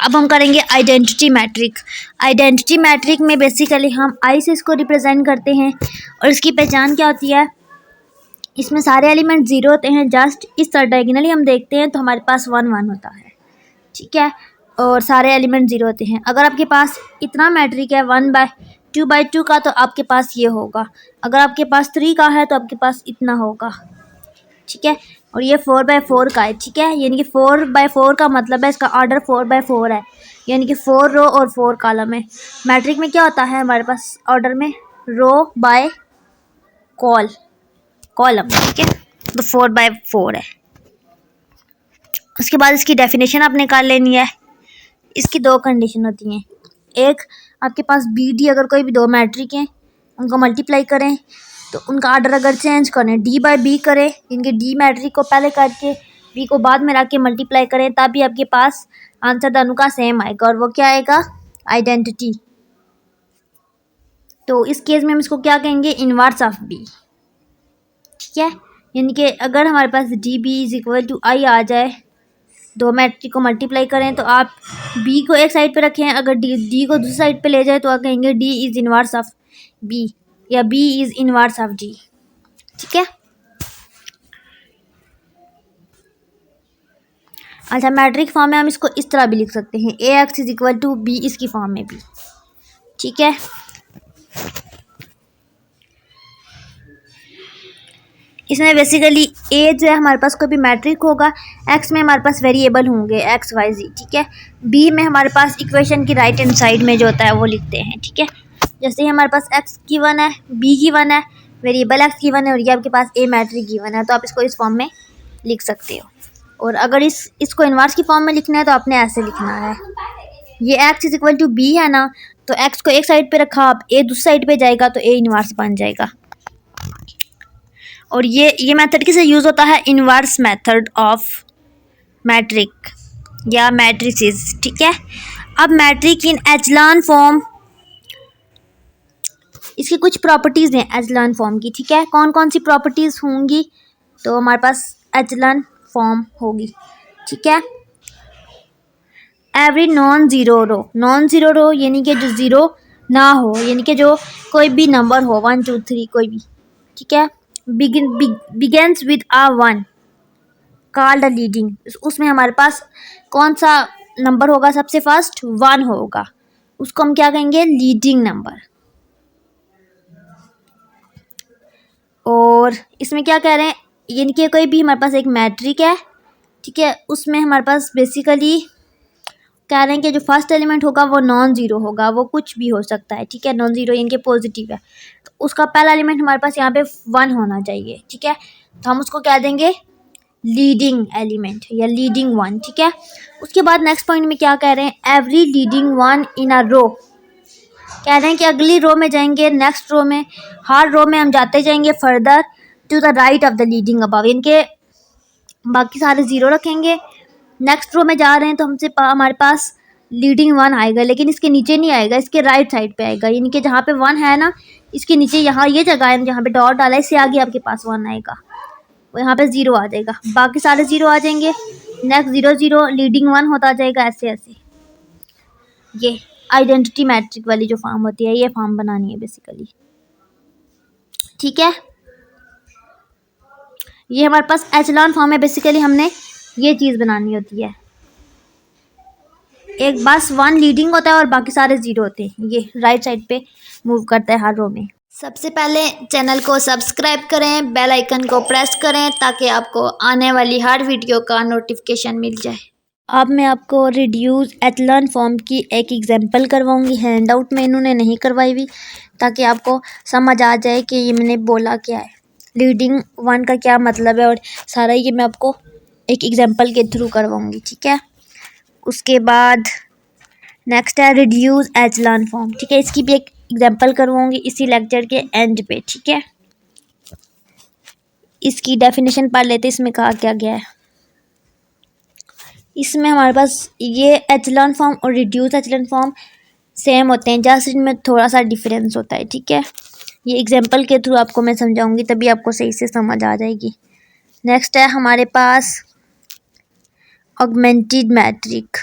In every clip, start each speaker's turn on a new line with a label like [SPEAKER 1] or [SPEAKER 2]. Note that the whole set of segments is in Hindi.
[SPEAKER 1] अब हम करेंगे आइडेंटिटी मैट्रिक। आइडेंटिटी मैट्रिक में बेसिकली हम आई से इसको रिप्रेजेंट करते हैं और इसकी पहचान क्या होती है, इसमें सारे एलिमेंट ज़ीरो होते हैं। जस्ट इस तरह डायगोनली हम देखते हैं तो हमारे पास 1 1 होता है, ठीक है, और सारे एलिमेंट ज़ीरो होते हैं। अगर आपके पास इतना मैट्रिक है 1/2 का तो आपके पास ये होगा। अगर आपके पास 3 का है तो आपके पास इतना होगा, ठीक है। और ये 4/4 का है, ठीक है, यानी कि 4/4 का मतलब है इसका ऑर्डर 4/4 है, यानी कि 4 रो और 4 कॉलम है। मैट्रिक में क्या होता है हमारे पास ऑर्डर में, रो बाय कॉलम, ठीक है, तो 4/4 है। उसके बाद इसकी डेफिनेशन आप निकाल लेनी है। इसकी 2 कंडीशन होती हैं। एक, आपके पास बी डी अगर कोई भी 2 मैट्रिक हैं उनको मल्टीप्लाई करें तो उनका ऑर्डर अगर चेंज करें डी बाय बी करें, इनके डी मैट्रिक को पहले करके बी को बाद में रख के मल्टीप्लाई करें, तभी आपके पास आंसर दोनों का सेम आएगा और वो क्या आएगा, आइडेंटिटी। तो इस केस में हम इसको क्या कहेंगे, इनवर्स ऑफ बी, ठीक है। यानी कि अगर हमारे पास D B is equal to I आ जाए, 2 मैट्रिक को मल्टीप्लाई करें तो आप बी को एक साइड पे रखें, अगर डी को दूसरी साइड पे ले जाए तो आप कहेंगे D is inverse of B या B is inverse of D, ठीक है। अच्छा, मैट्रिक फॉर्म में हम इसको इस तरह भी लिख सकते हैं, A X is equal to B, इसकी फॉर्म में भी, ठीक है। इसमें बेसिकली ए जो है हमारे पास कोई भी मैट्रिक होगा, एक्स में हमारे पास वेरिएबल होंगे एक्स वाई जी, ठीक है। बी में हमारे पास इक्वेशन की राइट हैंड साइड में जो होता है वो लिखते हैं, ठीक है। जैसे ही हमारे पास एक्स गिवन है, बी गिवन है, वेरिएबल एक्स गिवन है और ये आपके पास ए मैट्रिक गिवन है, तो आप इसको इस फॉर्म में लिख सकते हो। और अगर इसको इन्वर्स की फॉर्म में लिखना है तो आपने ऐसे लिखना है, ये x is equal to b है ना, तो एक्स को एक साइड पे रखा, आप ए दूसरी साइड पे जाएगा तो ए इन्वर्स बन जाएगा। और ये मेथड किसे यूज़ होता है, इन्वर्स मेथड ऑफ मैट्रिक या मैट्रिसेस, ठीक है। अब मैट्रिक इन एचलॉन फॉर्म, इसकी कुछ प्रॉपर्टीज़ हैं एचलॉन फॉर्म की, ठीक है। कौन कौन सी प्रॉपर्टीज़ होंगी, तो हमारे पास एचलॉन फॉर्म होगी, ठीक है। एवरी नॉन ज़ीरो रो यानी कि जो ज़ीरो ना हो, यानी कि जो कोई भी नंबर हो 1 2 3 कोई भी, ठीक है, begins with a 1 called a leading, उसमें हमारे पास कौन सा नंबर होगा, सबसे फर्स्ट 1 होगा, उसको हम क्या कहेंगे, लीडिंग नंबर। और इसमें क्या कह रहे हैं, यानी कि कोई भी हमारे पास एक मैट्रिक है, ठीक है, उसमें हमारे पास बेसिकली कह रहे हैं कि जो फर्स्ट एलिमेंट होगा वो नॉन ज़ीरो होगा, वो कुछ भी हो सकता है, ठीक है, नॉन ज़ीरो यानी कि पॉजिटिव है, तो उसका पहला एलिमेंट हमारे पास यहाँ पे 1 होना चाहिए, ठीक है, तो हम उसको कह देंगे लीडिंग एलिमेंट या लीडिंग 1, ठीक है। उसके बाद नेक्स्ट पॉइंट में क्या कह रहे हैं, एवरी लीडिंग 1 इन अ रो, कह रहे हैं कि अगली रो में जाएंगे, नेक्स्ट रो में, हर रो में हम जाते जाएंगे further to the right of the leading above, यानी कि बाकी सारे ज़ीरो रखेंगे, नेक्स्ट रो में जा रहे हैं तो हमसे हमारे पास लीडिंग 1 आएगा, लेकिन इसके नीचे नहीं आएगा, इसके राइट साइड पे आएगा, यानी कि जहाँ पे 1 है ना, इसके नीचे यहाँ ये जगह है जहाँ पे डॉट डाला है, इससे आगे आपके पास 1 आएगा, यहाँ पे 0 आ जाएगा, बाकी सारे 0 आ जाएंगे, नेक्स्ट 0 0 लीडिंग 1 होता जाएगा, ऐसे ऐसे। ये आइडेंटिटी मैट्रिक वाली जो फॉर्म होती है, ये फॉर्म बनानी है बेसिकली, ठीक है। ये हमारे पास एचलॉन फॉर्म है, बेसिकली हमने ये चीज़ बनानी होती है, एक बस 1 लीडिंग होता है और बाकी सारे 0 होते हैं, ये राइट साइड पे मूव करता है हर रो में। सबसे पहले चैनल को सब्सक्राइब करें, बेल आइकन को प्रेस करें ताकि आपको आने वाली हर वीडियो का नोटिफिकेशन मिल जाए। अब मैं आपको रिड्यूस एचलॉन फॉर्म की एक एग्जांपल करवाऊंगी, हैंड आउट में इन्होंने नहीं करवाई हुई, ताकि आपको समझ आ जाए कि ये मैंने बोला क्या है, लीडिंग 1 का क्या मतलब है, और सारा ये मैं आपको एक एग्जांपल के थ्रू करवाऊंगी, ठीक है। उसके बाद नेक्स्ट है रिड्यूस एचलॉन फॉर्म, ठीक है, इसकी भी एक एग्जांपल करवाऊंगी इसी लेक्चर के एंड पे, ठीक है। इसकी डेफिनेशन पढ़ लेते, इसमें कहा क्या गया है। इसमें हमारे पास ये एचलॉन फॉर्म और रिड्यूस एचलॉन फॉर्म सेम होते हैं, जस्ट इनमें थोड़ा सा डिफरेंस होता है, ठीक है। ये एग्जांपल के थ्रू आपको मैं समझाऊंगी, तभी आपको सही से समझ आ जाएगी। नेक्स्ट है हमारे पास ऑगमेंटेड मैट्रिक,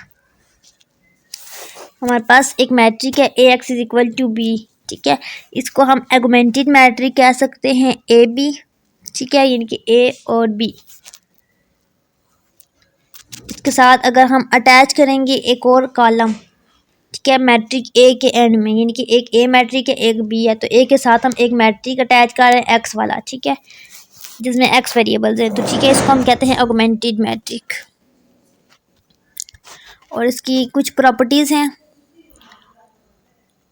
[SPEAKER 1] हमारे पास एक मैट्रिक है A X is equal to B, ठीक है। इसको हम एगुमेंटेड मैट्रिक कह सकते हैं ए बी, ठीक है, यानी कि ए और बी। इसके साथ अगर हम अटैच करेंगे एक और कॉलम, ठीक है, मैट्रिक ए के एंड में, यानी कि एक ए मैट्रिक है एक बी है, तो ए के साथ हम एक मैट्रिक अटैच कर रहे हैं एक्स वाला, ठीक है, जिसमें एक्स वेरिएबल्स हैं, तो ठीक है, इसको हम कहते हैं ऑगमेंटेड मैट्रिक। और इसकी कुछ प्रॉपर्टीज़ हैं।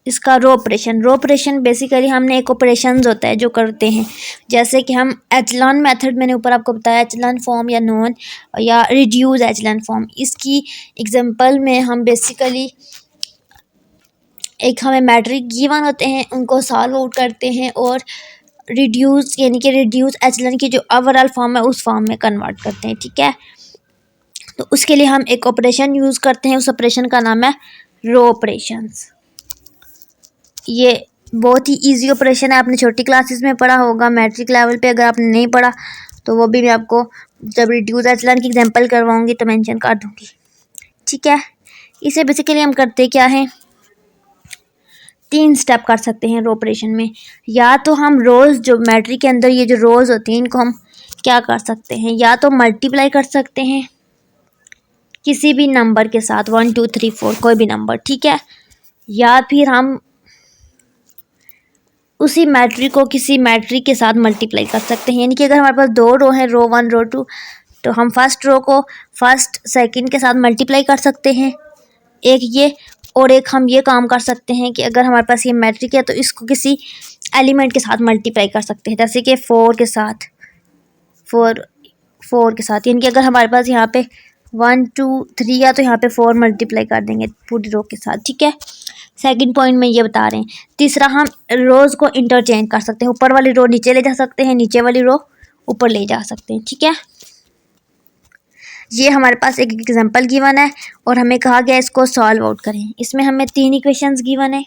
[SPEAKER 1] इसका रो ऑपरेशन बेसिकली हमने एक ऑपरेशंस होता है जो करते हैं, जैसे कि हम एचलॉन मेथड, मैंने ऊपर आपको बताया, एचलॉन फॉर्म या नॉन या रिड्यूस एचलॉन फॉर्म। इसकी एग्जांपल में हम बेसिकली एक हमें मैट्रिक गिवन होते हैं, उनको सॉल्व आउट करते हैं और रिड्यूस यानी कि रिड्यूस एचलॉन की जो ओवरऑल फॉर्म है उस फॉर्म में कन्वर्ट करते हैं, ठीक है। तो उसके लिए हम एक ऑपरेशन यूज़ करते हैं, उस ऑपरेशन का नाम है रो ऑपरेशंस। ये बहुत ही इजी ऑपरेशन है, आपने छोटी क्लासेस में पढ़ा होगा, मैट्रिक लेवल पे अगर आपने नहीं पढ़ा तो वो भी मैं आपको जब रिड्यूस एचलॉन की एग्जांपल करवाऊंगी तो मेंशन कर दूंगी, ठीक है। इसे बेसिकली हम करते क्या हैं, 3 स्टेप कर सकते हैं रो ऑपरेशन में। या तो हम रोज़ जो मैट्रिक के अंदर ये जो रोज़ होती हैं इनको हम क्या कर सकते हैं, या तो मल्टीप्लाई कर सकते हैं किसी भी नंबर के साथ, 1 2 3 4 कोई भी नंबर, ठीक है, या फिर हम उसी मैट्रिक को किसी मैट्रिक के साथ मल्टीप्लाई कर सकते हैं। यानी कि अगर हमारे पास 2 रो हैं, रो 1 रो 2, तो हम फर्स्ट रो को फर्स्ट सेकंड के साथ मल्टीप्लाई कर सकते हैं, एक ये, और एक हम ये काम कर सकते हैं कि अगर हमारे पास ये मैट्रिक है तो इसको किसी एलिमेंट के साथ मल्टीप्लाई कर सकते हैं, जैसे कि 4 के साथ, 4 के साथ, यानी कि अगर हमारे पास यहाँ पे 1 2 3 या तो यहाँ पे 4 मल्टीप्लाई कर देंगे पूरी रो के साथ, ठीक है। सेकंड पॉइंट में ये बता रहे हैं। तीसरा, हम रोज़ को इंटरचेंज कर सकते हैं, ऊपर वाली रो नीचे ले जा सकते हैं, नीचे वाली रो ऊपर ले जा सकते हैं, ठीक है। ये हमारे पास एक एग्जांपल गिवन है और हमें कहा गया इसको सॉल्व आउट करें। इसमें हमें 3 इक्वेशंस गिवन है,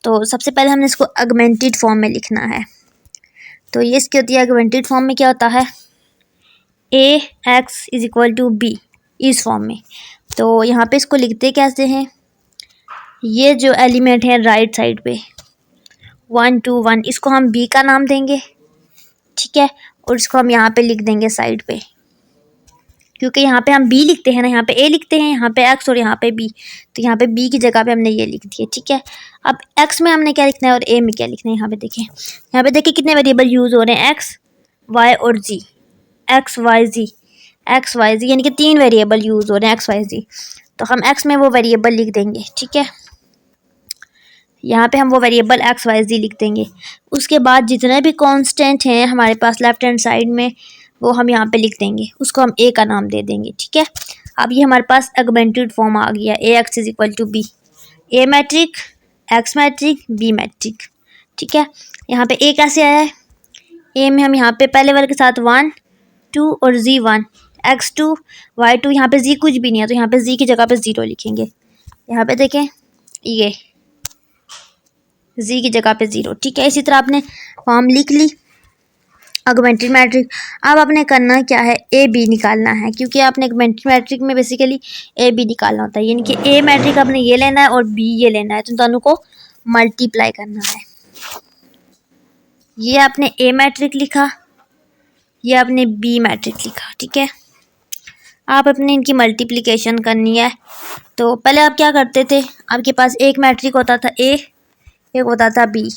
[SPEAKER 1] तो सबसे पहले हमने इसको ऑगमेंटेड फॉर्म में लिखना है। तो ये इसकी होती है ऑगमेंटेड फॉर्म में क्या होता है, A X is equal to B, इस फॉर्म में। तो यहाँ पे इसको लिखते कैसे हैं, ये जो एलिमेंट है राइट साइड पे 1 2 1, इसको हम बी का नाम देंगे, ठीक है, और इसको हम यहाँ पे लिख देंगे साइड पे, क्योंकि यहाँ पे हम बी लिखते हैं ना, यहाँ पे ए लिखते हैं, यहाँ पे एक्स और यहाँ पे बी, तो यहाँ पे बी की जगह पे हमने ये लिख दिया, ठीक है। अब एक्स में हमने क्या लिखना है और ए में क्या लिखना है, यहाँ पे देखिए कितने वेरिएबल यूज़ हो रहे हैं, एक्स वाई और जी, एक्स वाई जी, यानी कि 3 वेरिएबल यूज़ हो रहे हैं एक्स वाई जी, तो हम एक्स में वो वेरिएबल लिख देंगे, ठीक है। यहाँ पे हम वो वेरिएबल एक्स वाई जी लिख देंगे। उसके बाद जितने भी कांस्टेंट हैं हमारे पास लेफ्ट हैंड साइड में वो हम यहाँ पे लिख देंगे, उसको हम ए का नाम दे देंगे, ठीक है। अब ये हमारे पास ऑगमेंटेड फॉर्म आ गया, A X is equal to B, A matrix X matrix B matrix, ठीक है। यहाँ पे ए कैसे आया है, ए में हम यहाँ पे पहले वाले के साथ 1 2 और जी 1 x2 y2, यहाँ पे जी कुछ भी नहीं है तो यहाँ पे जी की जगह पे 0 लिखेंगे। यहाँ पे देखें ये जी की जगह पे 0, ठीक है। इसी तरह आपने फॉर्म लिख ली ऑगमेंटेड मैट्रिक। अब आपने करना क्या है, ए बी निकालना है, क्योंकि आपने ऑगमेंटेड मैट्रिक में बेसिकली ए बी निकालना होता है, यानी कि ए मैट्रिक आपने ये लेना है और बी ये लेना है, तो दोनों को मल्टीप्लाई करना है। ये आपने ए मैट्रिक लिखा, ये आपने बी मैट्रिक लिखा, ठीक है। आप अपने इनकी मल्टीप्लिकेशन करनी है। तो पहले आप क्या करते थे, आपके पास एक मैट्रिक होता था ए, एक होता था बी।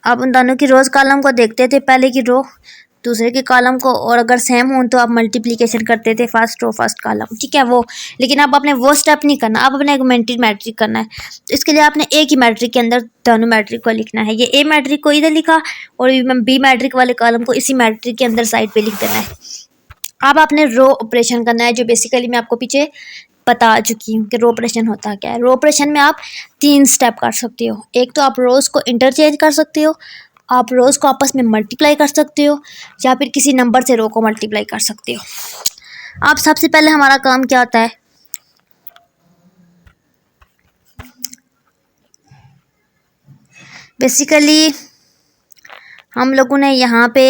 [SPEAKER 1] आप उन दोनों की रोज़ कॉलम को देखते थे, पहले की रो दूसरे के कॉलम को, और अगर सेम हो तो आप मल्टीप्लिकेशन करते थे फर्स्ट रो फर्स्ट कॉलम, ठीक है वो। लेकिन अब आपने वो स्टेप नहीं करना, आप अपने ऑगमेंटेड मैट्रिक करना है। तो इसके लिए आपने ए की मैट्रिक के अंदर दोनों मैट्रिक को लिखना है। ये ए मैट्रिक को इधर लिखा और बी मैट्रिक वाले कॉलम को इसी मैट्रिक के अंदर साइड पे लिख देना है। अब आपने रो ऑपरेशन करना है, जो बेसिकली मैं आपको पीछे बता चुकी हूँ कि रो ऑपरेशन होता क्या है। रो ऑपरेशन में आप 3 स्टेप कर सकते हो। एक तो आप रोज़ को इंटरचेंज कर सकते हो, आप रोज़ को आपस में मल्टीप्लाई कर सकते हो, या फिर किसी नंबर से रो को मल्टीप्लाई कर सकते हो। अब सबसे पहले हमारा काम क्या होता है, बेसिकली हम लोगों ने यहाँ पे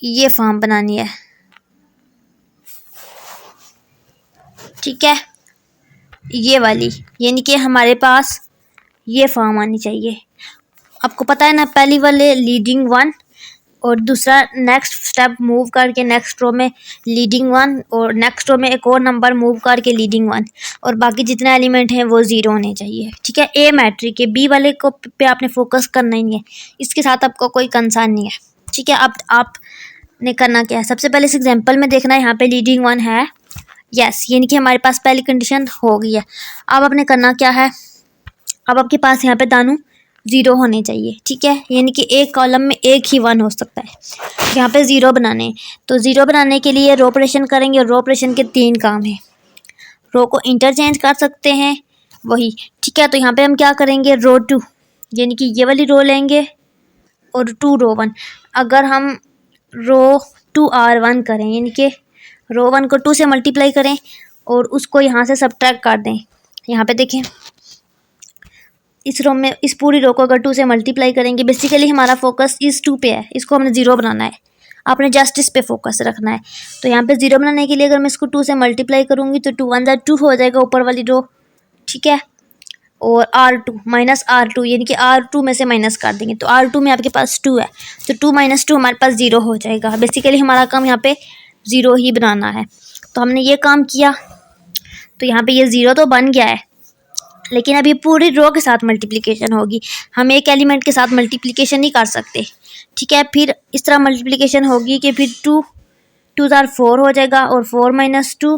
[SPEAKER 1] ये फॉर्म बनानी है, ठीक है। ये वाली, यानी कि हमारे पास ये फॉर्म आनी चाहिए। आपको पता है ना, पहली वाले लीडिंग वन और दूसरा नेक्स्ट स्टेप मूव करके नेक्स्ट रो में लीडिंग वन और नेक्स्ट रो में एक और नंबर मूव करके लीडिंग वन, और बाकी जितने एलिमेंट हैं वो ज़ीरो होने चाहिए। ठीक है, ए मैट्रिक है, बी वाले को पे आपने फोकस करना ही नहीं है, इसके साथ आपको कोई कंसर्न नहीं है। ठीक है, अब आपने करना क्या है, सबसे पहले इस एग्जाम्पल में देखना है यहाँ पे लीडिंग वन है, यस, यानी कि हमारे पास पहली कंडीशन हो गई है। अब आपने करना क्या है, अब आपके पास यहाँ पे दानू ज़ीरो होने चाहिए। ठीक है, यानी कि एक कॉलम में एक ही वन हो सकता है, यहाँ पे ज़ीरो बनाने हैं। तो ज़ीरो बनाने के लिए रो ऑपरेशन करेंगे, और रो ऑपरेशन के 3 काम हैं। रो को इंटरचेंज कर सकते हैं वही। ठीक है, तो यहाँ पे हम क्या करेंगे, रो 2 यानी कि ये वाली रो लेंगे और 2 रो 1। अगर हम रो 2R1 करें, यानी कि रो 1 को 2 से मल्टीप्लाई करें और उसको यहाँ से सब्ट्रैक्ट कर दें। यहाँ पे देखें, इस रो में इस पूरी रो को अगर 2 से मल्टीप्लाई करेंगे, बेसिकली हमारा फोकस इस 2 पे है, इसको हमने ज़ीरो बनाना है, आपने जस्ट इस पे फोकस रखना है। तो यहाँ पे ज़ीरो बनाने के लिए अगर मैं इसको 2 से मल्टीप्लाई करूँगी तो 2 1 2 हो जाएगा ऊपर वाली रो। ठीक है, और R2 माइनस R2 यानी कि R2 में से माइनस कर देंगे, तो R2 में आपके पास 2 है, तो 2 माइनस 2 हमारे पास 0 हो जाएगा। बेसिकली हमारा काम यहाँ पे 0 ही बनाना है, तो हमने ये काम किया। तो यहाँ पे ये 0 तो बन गया है, लेकिन अभी पूरी रो के साथ मल्टीप्लिकेशन होगी, हम एक एलिमेंट के साथ मल्टीप्लिकेशन नहीं कर सकते। ठीक है, फिर इस तरह मल्टीप्लिकेशन होगी कि फिर 2 2 4 हो जाएगा, और 4 माइनस 2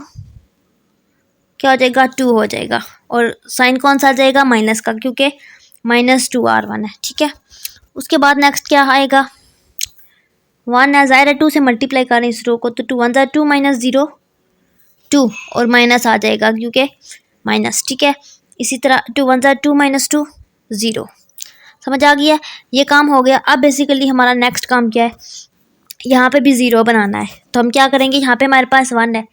[SPEAKER 1] क्या हो जाएगा, 2 हो जाएगा, और साइन कौन सा आ जाएगा, माइनस का, क्योंकि -2R1 है। ठीक है, उसके बाद नेक्स्ट क्या आएगा, 1 है, ज़ाहिर है 2 से मल्टीप्लाई करें इस रो को, तो 2 1 2 माइनस 0 2, और माइनस आ जाएगा क्योंकि माइनस। ठीक है, इसी तरह 2 1 2 माइनस 2 0, समझ आ गया, ये काम हो गया। अब बेसिकली हमारा नेक्स्ट काम क्या है, यहाँ पे भी 0 बनाना है। तो हम क्या करेंगे, यहाँ पे हमारे पास 1 है,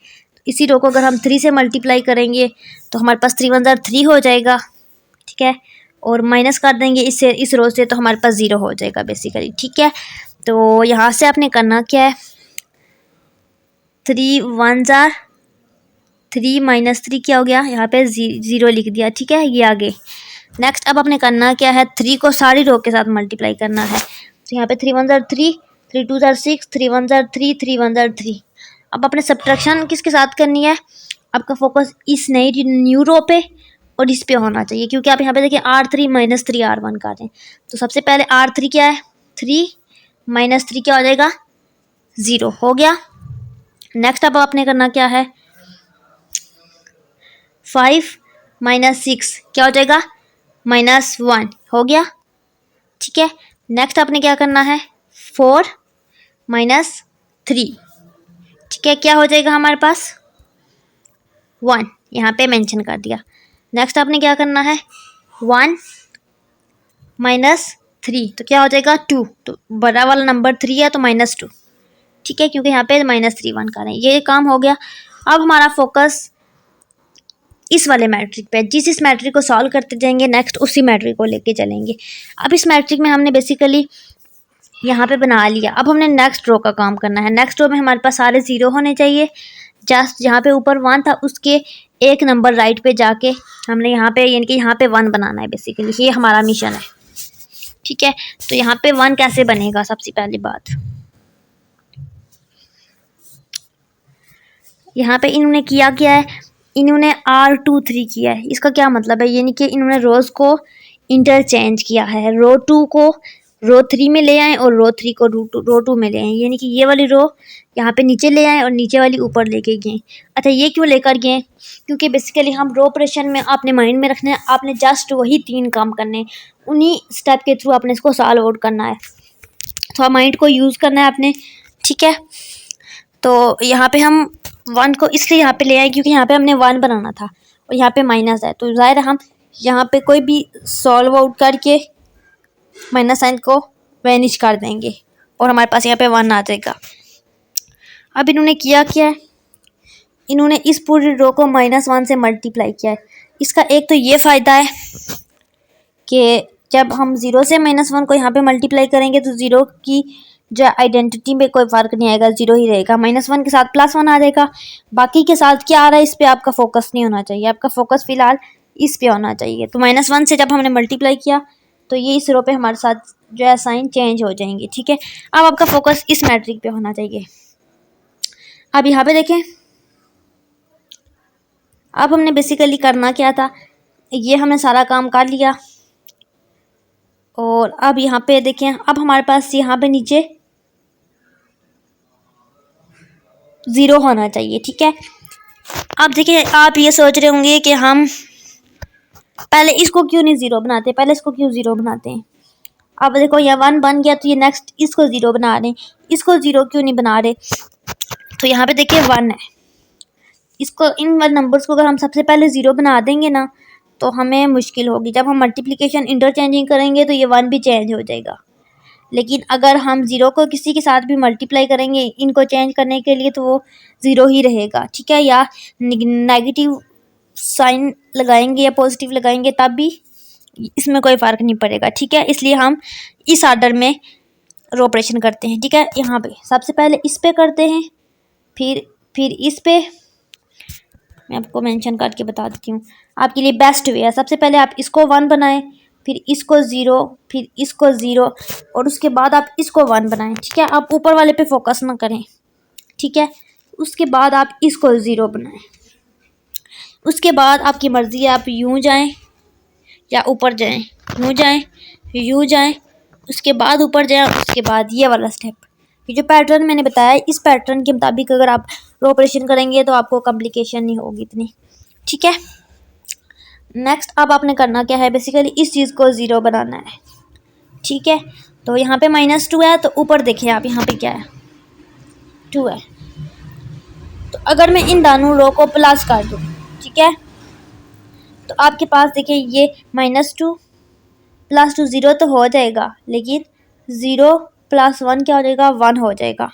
[SPEAKER 1] इसी रो को अगर हम 3 से मल्टीप्लाई करेंगे तो हमारे पास 3 1 3 हो जाएगा। ठीक है, और माइनस कर देंगे इससे इस रो से, तो हमारे पास 0 हो जाएगा बेसिकली। ठीक है, तो यहाँ से आपने करना क्या है, 3 1 3 माइनस 3 क्या हो गया, यहाँ पे 0 लिख दिया। ठीक है, ये आगे नेक्स्ट अब आपने करना क्या है, 3 को सारी रो के साथ मल्टीप्लाई करना है। तो यहाँ पे 3 1 3 3 2 6 3 1 3 3 1 3। अब आपने सब्ट्रैक्शन किसके साथ करनी है, आपका फोकस इस नई न्यू रो पे और इस पे होना चाहिए, क्योंकि आप यहाँ पे देखिए R3 माइनस 3 R1 कर रहे हैं। तो सबसे पहले R3 क्या है, 3 माइनस 3 क्या हो जाएगा, 0 हो गया। नेक्स्ट अब आपने करना क्या है, 5 माइनस 6 क्या हो जाएगा, -1 हो गया। ठीक है, नेक्स्ट आपने क्या करना है, 4 माइनस 3। ठीक है, क्या हो जाएगा हमारे पास, 1, यहाँ पे मेंशन कर दिया। नेक्स्ट आपने क्या करना है, 1 माइनस 3, तो क्या हो जाएगा 2, तो बड़ा वाला नंबर 3 है तो -2। ठीक है, क्योंकि यहाँ पे -3 1 कर रहे हैं, ये काम हो गया। अब हमारा फोकस इस वाले मैट्रिक पे, जिस इस मैट्रिक को सॉल्व करते जाएंगे नेक्स्ट उसी मैट्रिक को लेके चलेंगे। अब इस मैट्रिक में हमने बेसिकली यहाँ पे बना लिया, अब हमने नेक्स्ट रो का काम करना है। नेक्स्ट रो में हमारे पास सारे 0 होने चाहिए, जस्ट जहाँ पे ऊपर 1 था उसके एक नंबर राइट पे जाके हमने यहाँ पे यानी कि यहाँ पे 1 बनाना है, बेसिकली ये हमारा मिशन है। ठीक है, तो यहाँ पे 1 कैसे बनेगा, सबसे पहली बात यहाँ पे इन्होंने किया क्या है, इन्होंने R2 3 किया है। इसका क्या मतलब है, यानी कि इन्होंने रोज़ को इंटरचेंज किया है, रो 2 को रो 3 में ले आए और रो 3 को रो 2 में ले आए, यानी कि ये वाली रो यहाँ पे नीचे ले आए और नीचे वाली ऊपर लेके गए। अच्छा, ये क्यों लेकर गए, क्योंकि बेसिकली हम रो ऑपरेशन में आपने माइंड में रखना है, आपने जस्ट वही 3 काम करने हैं, उन्हीं स्टेप के थ्रू आपने इसको सॉल्व आउट करना है, तो माइंड को यूज़ करना है आपने। ठीक है, तो यहाँ पे हम 1 को इसलिए यहाँ पे ले आए क्योंकि यहाँ पे हमने 1 बनाना था और यहाँ पे माइनस है, तो ज़ाहिर हम यहाँ पे कोई भी सॉल्व आउट करके माइनस साइन को वैनिश कर देंगे और हमारे पास यहाँ पे 1 आ जाएगा। अब इन्होंने किया क्या है, इन्होंने इस पूरी रो को -1 से मल्टीप्लाई किया है। इसका एक तो ये फ़ायदा है कि जब हम 0 से -1 को यहाँ पे मल्टीप्लाई करेंगे तो 0 की जो आइडेंटिटी में कोई फ़र्क नहीं आएगा, 0 ही रहेगा। -1 के साथ +1 आ जाएगा, बाकी के साथ क्या आ रहा है इस पे आपका फोकस नहीं होना चाहिए, आपका फोकस फिलहाल इस पे होना चाहिए। तो -1 से जब हमने मल्टीप्लाई किया तो ये इस रो पे हमारे साथ जो है साइन चेंज हो जाएंगे, ठीक है। अब आपका फोकस इस मैट्रिक पे होना चाहिए। अब यहाँ पे देखें, अब हमने बेसिकली करना क्या था, ये हमने सारा काम कर लिया। और अब यहाँ पे देखें, अब हमारे पास यहाँ पे नीचे 0 होना चाहिए, ठीक है। अब देखिए, आप ये सोच रहे होंगे कि हम पहले इसको क्यों नहीं 0 बनाते, पहले इसको क्यों 0 बनाते हैं। अब देखो, ये 1 बन गया तो ये नेक्स्ट इसको 0 बना रहे हैं, इसको 0 क्यों नहीं बना रहे। तो यहाँ पे देखिए 1 है, इसको इन नंबर्स को अगर हम सबसे पहले 0 बना देंगे ना तो हमें मुश्किल होगी। जब हम मल्टीप्लिकेशन इंटरचेंजिंग करेंगे तो ये 1 भी चेंज हो जाएगा। लेकिन अगर हम 0 को किसी के साथ भी मल्टीप्लाई करेंगे इनको चेंज करने के लिए तो वो 0 ही रहेगा, ठीक है। या नेगेटिव साइन लगाएंगे या पॉजिटिव लगाएंगे तब भी इसमें कोई फ़र्क नहीं पड़ेगा, ठीक है। इसलिए हम इस ऑर्डर में ऑपरेशन करते हैं, ठीक है। यहाँ पे सबसे पहले इस पे करते हैं, फिर इस पे। मैं आपको मेंशन करके बता देती हूँ, आपके लिए बेस्ट वे है। सबसे पहले आप इसको 1 बनाएं, फिर इसको 0, फिर इसको 0 और उसके बाद आप इसको 1 बनाएं, ठीक है। आप ऊपर वाले पे फोकस ना करें, ठीक है। उसके बाद आप इसको 0 बनाएं, उसके बाद आपकी मर्ज़ी है, आप यूँ जाएं या ऊपर जाएं, यूँ जाएं यूँ जाएं, उसके बाद ऊपर जाएं, उसके बाद ये वाला स्टेप। ये जो पैटर्न मैंने बताया इस पैटर्न के मुताबिक अगर आप ऑपरेशन करेंगे तो आपको कॉम्प्लिकेशन नहीं होगी इतनी, ठीक है। नेक्स्ट अब आपने करना क्या है, बेसिकली इस चीज़ को 0 बनाना है, ठीक है। तो यहाँ पे -2 है, तो ऊपर देखिए आप, यहाँ पे क्या है, 2 है। तो अगर मैं इन दोनों रो को प्लस कर दूँ, ठीक है, तो आपके पास देखिए ये -2 + 2 0 तो हो जाएगा, लेकिन 0 + 1 क्या हो जाएगा, 1 हो जाएगा।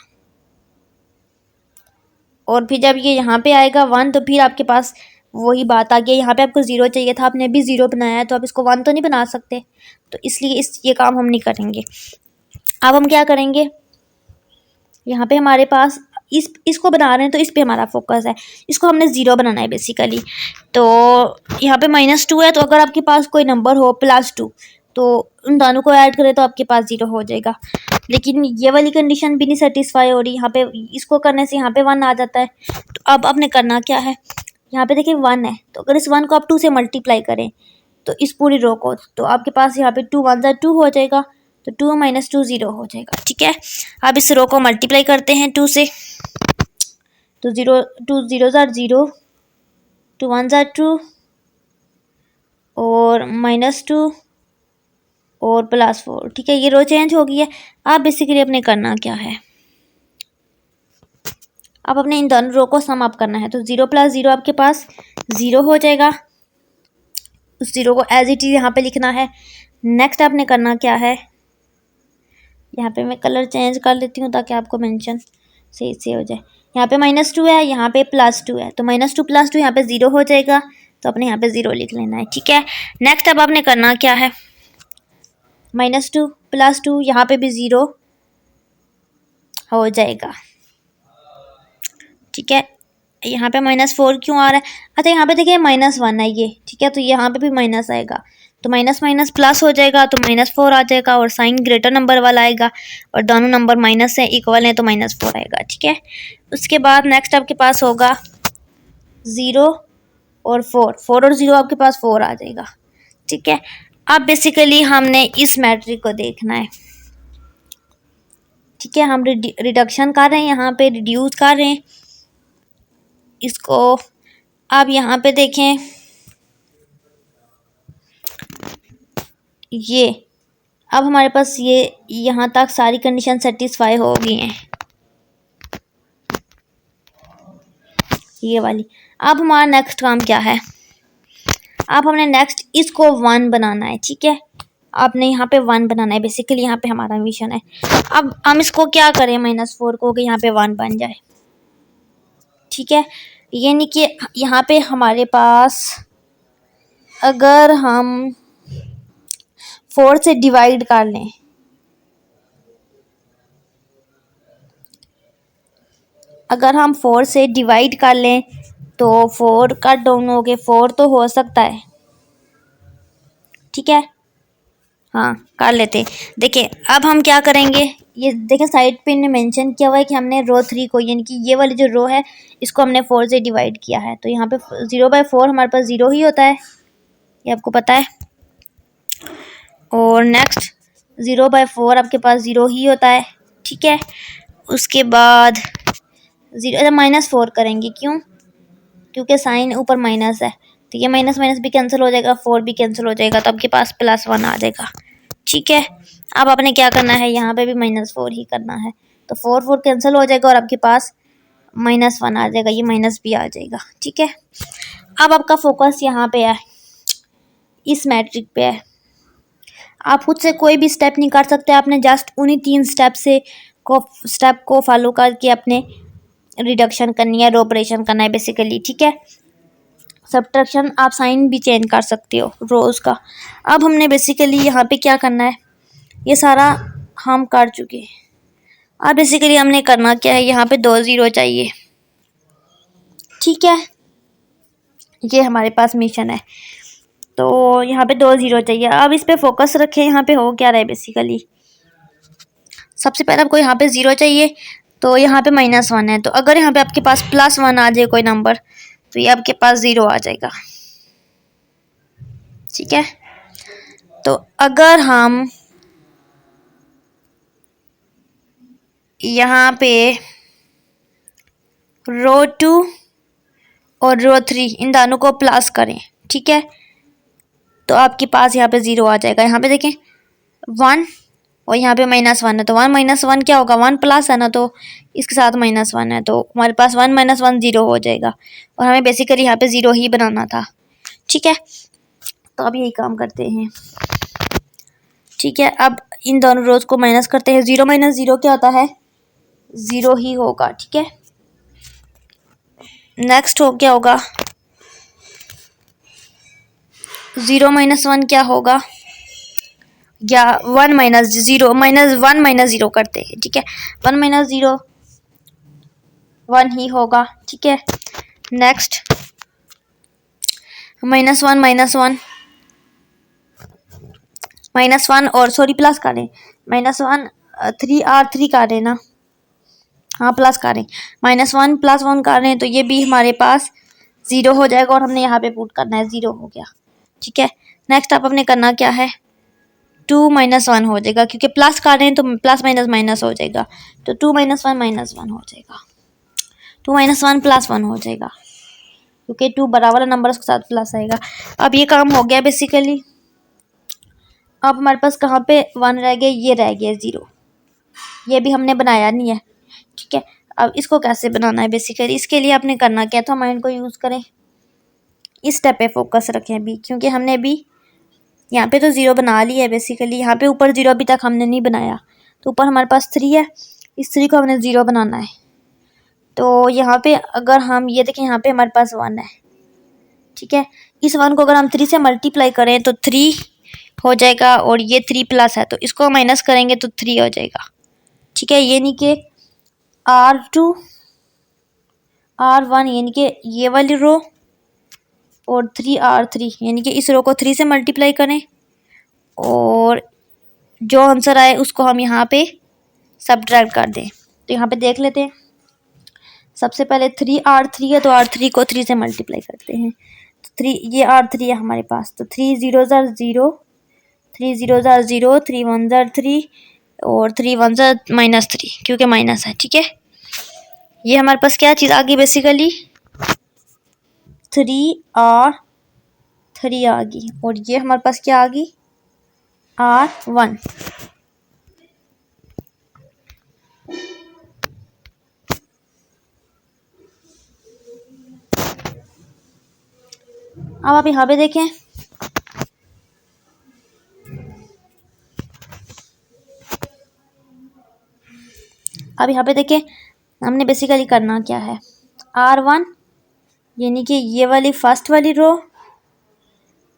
[SPEAKER 1] और फिर जब ये यहाँ पे आएगा 1 तो फिर आपके पास वही बात आ गई, यहाँ पे आपको 0 चाहिए था, आपने भी 0 बनाया है, तो आप इसको 1 तो नहीं बना सकते, तो इसलिए ये काम हम नहीं करेंगे। अब हम क्या करेंगे, यहाँ पे हमारे पास इसको बना रहे हैं तो इस पे हमारा फोकस है, इसको हमने 0 बनाना है बेसिकली। तो यहाँ पे -2 है, तो अगर आपके पास कोई नंबर हो +2 तो उन दोनों को ऐड करें तो आपके पास 0 हो जाएगा। लेकिन ये वाली कंडीशन भी नहीं सेटिस्फाई हो रही, यहाँ पे इसको करने से यहाँ पे 1 आ जाता है। तो अब आपने करना क्या है, यहाँ पे देखिए 1 है, तो अगर इस 1 को आप 2 से मल्टीप्लाई करें तो इस पूरी रो को, तो आपके पास यहाँ पे 2 1 2 हो जाएगा, तो 2 - 2 0 हो जाएगा, ठीक है। अब इस रो को मल्टीप्लाई करते हैं 2 से, तो 0 2 0 0, 2 1 2 और -2 और +4, ठीक है। ये रो चेंज हो गई है। अब बेसिकली अपने करना क्या है, अब अपने इन दोनों रो को सम अप करना है, तो 0 + 0 आपके पास 0 हो जाएगा, उस 0 को एज इट इज यहाँ पे लिखना है। नेक्स्ट आपने करना क्या है, यहाँ पे मैं कलर चेंज कर लेती हूँ ताकि आपको मेंशन सही से हो जाए। यहाँ पे -2 है, यहाँ पे +2 है, तो -2 + 2 यहाँ पे 0 हो जाएगा, तो अपने यहाँ पे 0 लिख लेना है, ठीक है। नेक्स्ट अब आपने करना क्या है, -2 + 2 यहाँ पे भी 0 हो जाएगा, ठीक है। यहाँ पे -4 क्यों आ रहा है, अच्छा यहाँ पे देखिए -1 है ये, ठीक है, तो यहाँ पे भी माइनस आएगा, तो माइनस माइनस प्लस हो जाएगा, तो -4 आ जाएगा और साइन ग्रेटर नंबर वाला आएगा, और दोनों नंबर माइनस है इक्वल है तो -4 आएगा, ठीक है। उसके बाद नेक्स्ट आपके पास होगा 0 और 4, 4 और 0 आपके पास 4 आ जाएगा, ठीक है। अब बेसिकली हमने इस मैट्रिक को देखना है, ठीक है। हम रिडक्शन कर रहे हैं, यहाँ पे रिड्यूस कर रहे हैं इसको। अब यहाँ पे देखें, ये अब हमारे पास ये यहाँ तक सारी कंडीशन सेटिस्फाई हो गई हैं, ये वाली। अब हमारा नेक्स्ट काम क्या है, अब हमने नेक्स्ट इसको 1 बनाना है, ठीक है। आपने यहाँ पे 1 बनाना है, बेसिकली यहाँ पे हमारा मिशन है। अब हम इसको क्या करें, -4 को कि यहाँ पे 1 बन जाए, ठीक है। यानी कि यहाँ पे हमारे पास अगर हम 4 से डिवाइड कर लें अगर हम 4 से डिवाइड कर लें तो 4 कट डाउन हो गए 4 तो हो सकता है, ठीक है। हाँ कर लेते। देखिए अब हम क्या करेंगे, ये देखें साइड पे ने मेंशन किया हुआ है कि हमने रो 3 को, यानी कि ये वाली जो रो है इसको हमने 4 से डिवाइड किया है, तो यहाँ पे 0/4 हमारे पास 0 ही होता है, ये आपको पता है। और नेक्स्ट 0/4 आपके पास 0 ही होता है, ठीक है। उसके बाद 0 -4 करेंगे, क्यों? क्योंकि साइन ऊपर माइनस है, तो ये माइनस माइनस भी कैंसिल हो जाएगा, 4 भी कैंसिल हो जाएगा, तो आपके पास +1 आ जाएगा, ठीक है। अब आपने क्या करना है, यहाँ पे भी -4 ही करना है, तो 4 कैंसिल हो जाएगा और आपके पास -1 आ जाएगा, ये माइनस भी आ जाएगा, ठीक है। अब आपका फोकस यहाँ पे है, इस मैट्रिक पे है। आप खुद से कोई भी स्टेप नहीं कर सकते, आपने जस्ट उन्हीं 3 स्टेप को फॉलो करके अपने रिडक्शन करनी है, ऑपरेशन करना है बेसिकली, ठीक है। सब्ट्रैक्शन आप साइन भी चेंज कर सकते हो रोज का। अब हमने बेसिकली यहाँ पे क्या करना है, ये सारा हम कर चुके हैं। अब बेसिकली हमने करना क्या है, यहाँ पे 2 0 चाहिए, ठीक है। ये हमारे पास मिशन है, तो यहाँ पे 2 0 चाहिए। अब इस पे फोकस रखें, यहाँ पे हो क्या रहा है बेसिकली, सबसे पहले आपको यहाँ पे 0 चाहिए, तो यहाँ पे -1 है, तो अगर यहाँ पे आपके पास +1 आ जाए कोई नंबर, तो ये आपके पास 0 आ जाएगा, ठीक है। तो अगर हम यहाँ पे रो 2 और रो 3 इन दोनों को प्लस करें, ठीक है, तो आपके पास यहाँ पे 0 आ जाएगा। यहाँ पे देखें 1 और यहाँ पे -1 है, तो 1 -1 क्या होगा, 1 प्लस है ना, तो इसके साथ -1 है, तो हमारे पास 1 -1 0 हो जाएगा, और हमें बेसिकली यहाँ पे 0 ही बनाना था, ठीक है। तो अब यही काम करते हैं, ठीक है। अब इन दोनों रोज को माइनस करते हैं, 0 - 0 क्या होता है, 0 ही होगा, ठीक है। नेक्स्ट हो क्या होगा, 0 - 1 क्या होगा, या 1 - 0 -1 - 0 करते हैं, ठीक है। 1 - 0 1 ही होगा, ठीक है। नेक्स्ट -1 -1 और सॉरी प्लस करें, -1 3R3 करें ना, हाँ प्लस करें, -1 + 1 करें, तो ये भी हमारे पास 0 हो जाएगा, और हमने यहाँ पे पुट करना है, 0 हो गया, ठीक है। नेक्स्ट आप अपने करना क्या है, 2 - 1 हो जाएगा, क्योंकि प्लस कर रहे हैं तो प्लस माइनस माइनस हो जाएगा, तो 2 - 1 -1 हो जाएगा, 2 - 1 +1 हो जाएगा, क्योंकि 2 बराबर नंबर के साथ प्लस आएगा। अब ये काम हो गया बेसिकली। अब हमारे पास कहाँ पे 1 रह गया, ये रह गया 0, ये भी हमने बनाया नहीं है, ठीक है। अब इसको कैसे बनाना है बेसिकली, इसके लिए आपने करना क्या था, माइंड को यूज़ करें, इस स्टेप पे फोकस रखें अभी, क्योंकि हमने अभी यहाँ पे तो 0 बना लिया है बेसिकली, यहाँ पे ऊपर 0 अभी तक हमने नहीं बनाया, तो ऊपर हमारे पास 3 है, इस 3 को हमने 0 बनाना है। तो यहाँ पे अगर हम ये देखें, यहाँ पे हमारे पास 1 है, ठीक है। इस 1 को अगर हम 3 से मल्टीप्लाई करें तो 3 हो जाएगा, और ये 3 प्लस है, तो इसको माइनस करेंगे तो 3 हो जाएगा, ठीक है। ये नहीं कि R2 R1 यानी कि ये वाली रो, और 3R3 यानी कि इस रो को 3 से मल्टीप्लाई करें, और जो आंसर आए उसको हम यहाँ पे सब्ट्रैक्ट कर दें। तो यहाँ पे देख लेते हैं, सबसे पहले 3R3 है, तो R3 को 3 से मल्टीप्लाई करते हैं, तो 3 ये R3 है हमारे पास, तो 3 0 0 3 0 0 3 1 3 और 3 1 -3, क्योंकि माइनस है, ठीक है। ये हमारे पास क्या चीज़ आ गई बेसिकली, 3R3 आ गई, और ये हमारे पास क्या आ गई, R1। अब आप यहाँ पे देखें, अब यहाँ पे देखें हमने बेसिकली करना क्या है, R1 यानी कि ये वाली फर्स्ट वाली रो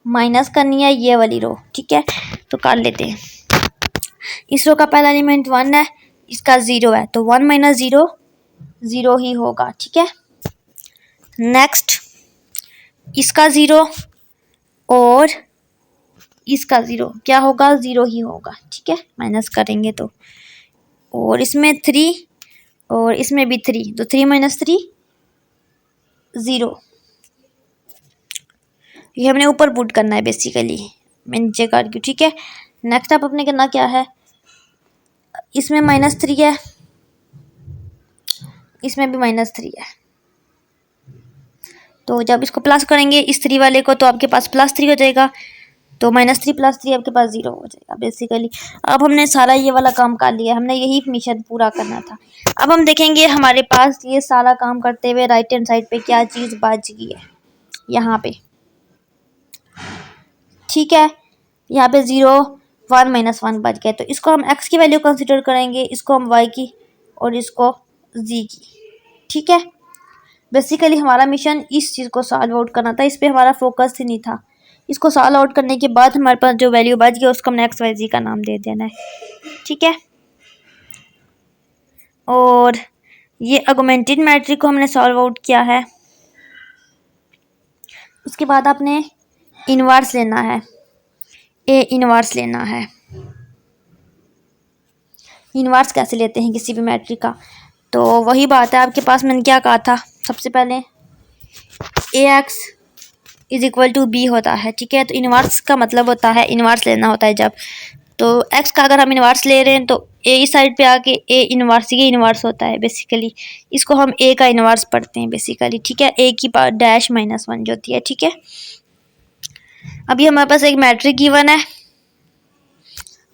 [SPEAKER 1] माइनस करनी है ये वाली रो, ठीक है। तो कर लेते हैं, इस रो का पहला एलिमेंट 1 है, इसका 0 है, तो 1 - 0 ज़ीरो ही होगा, ठीक है। नेक्स्ट इसका ज़ीरो और इसका ज़ीरो क्या होगा, ज़ीरो ही होगा, ठीक है, माइनस करेंगे तो। और इसमें 3 और इसमें भी 3, तो 3 - 3 ज़ीरो। ये हमने ऊपर पुट करना है बेसिकली, मैं नीचे कर दूँ, ठीक है। नेक्स्ट आप अपने करना क्या है, इसमें -3 है, इसमें भी -3 है, तो जब इसको प्लस करेंगे इस 3 वाले को तो आपके पास +3 हो जाएगा, तो -3 + 3 आपके पास 0 हो जाएगा बेसिकली। अब हमने सारा ये वाला काम कर लिया, हमने यही मिशन पूरा करना था। अब हम देखेंगे हमारे पास ये सारा काम करते हुए राइट हैंड साइड पे क्या चीज़ बच गई है, यहाँ पे, ठीक है। यहाँ पे 0 1 - 1 बच गए, तो इसको हम x की वैल्यू कंसिडर करेंगे, इसको हम y की और इसको z की, ठीक है। बेसिकली हमारा मिशन इस चीज़ को सॉल्व आउट करना था, इस पर हमारा फोकस ही नहीं था। इसको सॉल्व आउट करने के बाद हमारे पास जो वैल्यू बच गई उसको हमने एक्स वाई जी का नाम दे देना है, ठीक है। और ये ऑगमेंटेड मैट्रिक्स को हमने सॉल्व आउट किया है। उसके बाद आपने इनवर्स लेना है, ए इनवर्स लेना है। इनवर्स कैसे लेते हैं किसी भी मैट्रिक का, तो वही बात है, आपके पास मैंने क्या कहा था, सबसे पहले AX = B होता है, ठीक है। तो इनवर्स का मतलब होता है, इनवर्स लेना होता है जब, तो x का अगर हम इनवर्स ले रहे हैं तो a इस साइड पे आके a इनवर्स, ये इनवर्स होता है बेसिकली, इसको हम a का इनवर्स पढ़ते हैं बेसिकली, ठीक है। a की पावर -1 जो होती है, ठीक है। अभी हमारे पास एक मैट्रिक गिवन है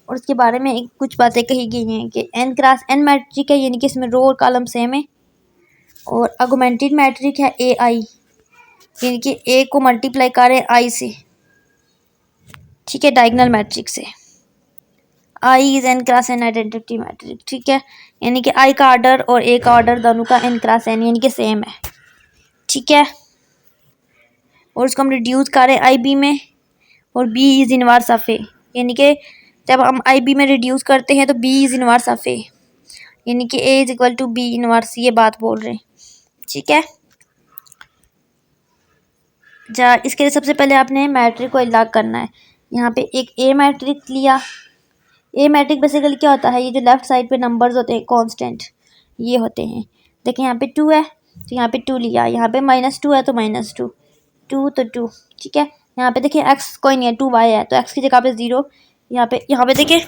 [SPEAKER 1] और उसके बारे में कुछ बातें कही गई हैं कि n क्रॉस n मैट्रिक है, यानी कि इसमें रो और कॉलम सेम है। और ऑगमेंटेड मैट्रिक है AI, यानी कि a को मल्टीप्लाई करें I से, ठीक है, डायगोनल मैट्रिक से। I is n cross n identity matrix, ठीक है, यानी कि I का ऑर्डर और A का ऑर्डर दोनों का n क्रॉस n यानी कि सेम है, ठीक है। और उसको हम रिड्यूस करें IB में, और B is inverse of A, यानी कि जब हम IB में रिड्यूस करते हैं तो B is inverse of A, यानी कि A = B इनवर्स, ये बात बोल रहे हैं, ठीक है। इसके लिए सबसे पहले आपने मैट्रिक को अलग करना है। यहाँ पे एक A मैट्रिक लिया, ए मैट्रिक बेसिकली क्या होता है, ये जो लेफ्ट साइड पे नंबर्स होते हैं कांस्टेंट, ये होते हैं। देखिए यहाँ पे 2 है तो यहाँ पे 2 लिया, यहाँ पे -2 है तो -2, 2 तो 2, ठीक है। यहाँ पे देखिए x कोई नहीं है, 2y है, तो x की जगह पे 0, यहाँ पे देखिए,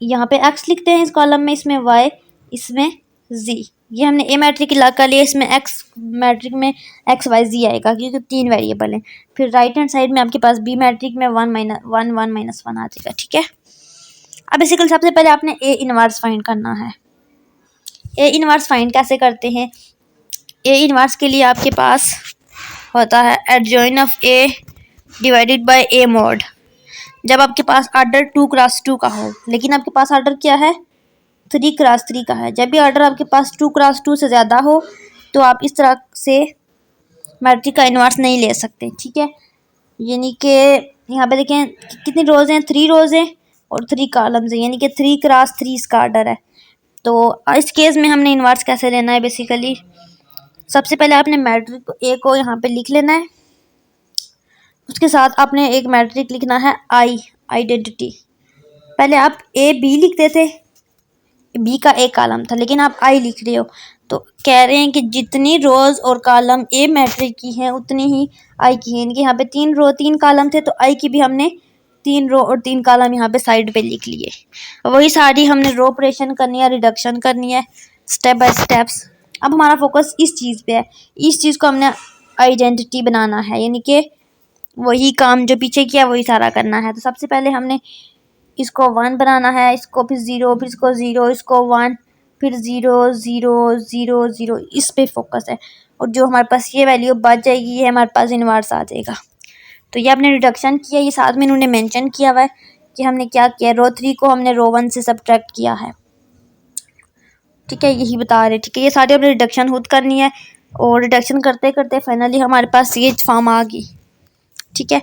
[SPEAKER 1] यहाँ पे x लिखते हैं इस कॉलम में, इसमें y, इसमें z। ये हमने ए मैट्रिक इलाका कर लिया, इसमें x मैट्रिक में x y z आएगा क्योंकि 3 वेरिएबल हैं। फिर राइट हैंड साइड में आपके पास बी मैट्रिक में 1 - 1 आ जाएगा, ठीक है। अब बेसिकली सबसे पहले आपने ए इनवर्स फाइंड करना है। ए इनवर्स फाइंड कैसे करते हैं, ए इनवर्स के लिए आपके पास होता है adjoin of A divided by A mod. जब आपके पास ऑर्डर 2 क्रॉस 2 का हो, लेकिन आपके पास ऑर्डर क्या है, 3 क्रॉस 3 का है। जब भी ऑर्डर आपके पास 2 क्रॉस 2 से ज़्यादा हो तो आप इस तरह से मैट्रिक का इनवर्स नहीं ले सकते, ठीक है। यानी कि यहाँ पे देखें कितनी रोज़ हैं, 3 रोज़ हैं और 3 कॉलम्स हैं, यानी कि 3 क्रॉस 3 इसका ऑर्डर है। तो इस केस में हमने इनवर्स कैसे लेना है, बेसिकली सबसे पहले आपने मैट्रिक ए को यहाँ पे लिख लेना है, उसके साथ आपने एक मैट्रिक लिखना है आई, आइडेंटिटी। पहले आप ए बी लिखते थे, बी का एक कॉलम था, लेकिन आप आई लिख रहे हो, तो कह रहे हैं कि जितनी रोज और कॉलम ए मैट्रिक की हैं उतनी ही आई की है, यानी कि यहाँ पे 3 रो 3 कॉलम थे, तो आई की भी हमने 3 रो और 3 कॉलम यहाँ पे साइड पे लिख लिए। वही सारी हमने रो ऑपरेशन करनी है, रिडक्शन करनी है, स्टेप बाय स्टेप्स। अब हमारा फोकस इस चीज़ पे है, इस चीज़ को हमने आइडेंटिटी बनाना है, यानी कि वही काम जो पीछे किया वही सारा करना है। तो सबसे पहले हमने इसको 1 बनाना है, इसको फिर 0, फिर इसको 0, इसको 1, फिर 0 0 0 0, इस पे फोकस है। और जो हमारे पास ये वैल्यू बच जाएगी ये हमारे पास इनवर्स आ जाएगा। तो ये आपने रिडक्शन किया, ये साथ में इन्होंने मेंशन किया हुआ है कि हमने क्या किया, रो 3 को हमने रो 1 से सब्ट्रैक्ट किया है, ठीक है, यही बता रहे, ठीक है। ये सारी हमने रिडक्शन खुद करनी है और रिडक्शन करते करते फाइनली हमारे पास ये फॉर्म आ गई, ठीक है।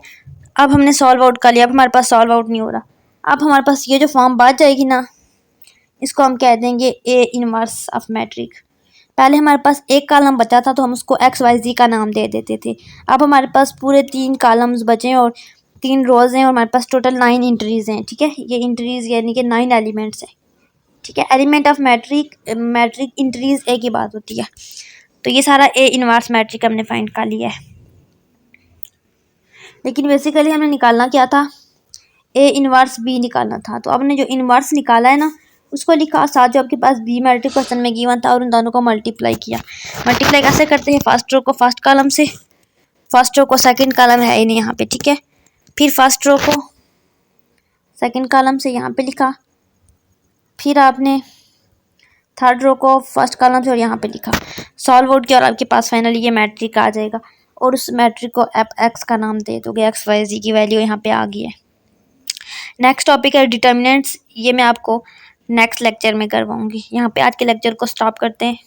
[SPEAKER 1] अब हमने सॉल्व आउट कर लिया, अब हमारे पास सॉल्व आउट नहीं हो रहा। अब हमारे पास ये जो फॉर्म बच जाएगी ना, इसको हम कह देंगे ए इनवर्स ऑफ मैट्रिक, पहले हमारे पास एक कॉलम बचा था तो हम उसको XYZ का नाम दे देते थे। अब हमारे पास पूरे 3 कॉलम्स बचे हैं और 3 रोज़ हैं और हमारे पास टोटल 9 एंट्रीज़ हैं, ठीक है। ये एंट्रीज़ यानी कि 9 एलिमेंट्स हैं, ठीक है। एलिमेंट ऑफ मैट्रिक एंट्रीज़ ए की बात होती है। तो ये सारा ए इनवर्स मैट्रिक हमने फाइंड कर लिया है, लेकिन बेसिकली हमें निकालना क्या था, ए इनवर्स बी निकालना था। तो आपने जो इनवर्स निकाला है ना उसको लिखा, साथ जो आपके पास बी मैट्रिक क्वेश्चन में गिवन था और उन दोनों को मल्टीप्लाई किया। मल्टीप्लाई कैसे करते हैं, फर्स्ट रो को फर्स्ट कॉलम से, फर्स्ट रो को सेकंड कॉलम है ही नहीं यहाँ पे, ठीक है। फिर फर्स्ट रो को सेकंड कॉलम से यहाँ पे लिखा, फिर आपने थर्ड रो को फर्स्ट कॉलम से और यहाँ पे लिखा, सॉल्व आउट किया और आपके पास फाइनली ये मैट्रिक आ जाएगा और उस मैट्रिक को आप एक्स का नाम दे दोगे। XYZ की वैल्यू यहाँ पे आ गई है। नेक्स्ट टॉपिक है डिटर्मिनेंट्स, ये मैं आपको नेक्स्ट लेक्चर में करवाऊंगी। यहाँ पे आज के लेक्चर को स्टॉप करते हैं।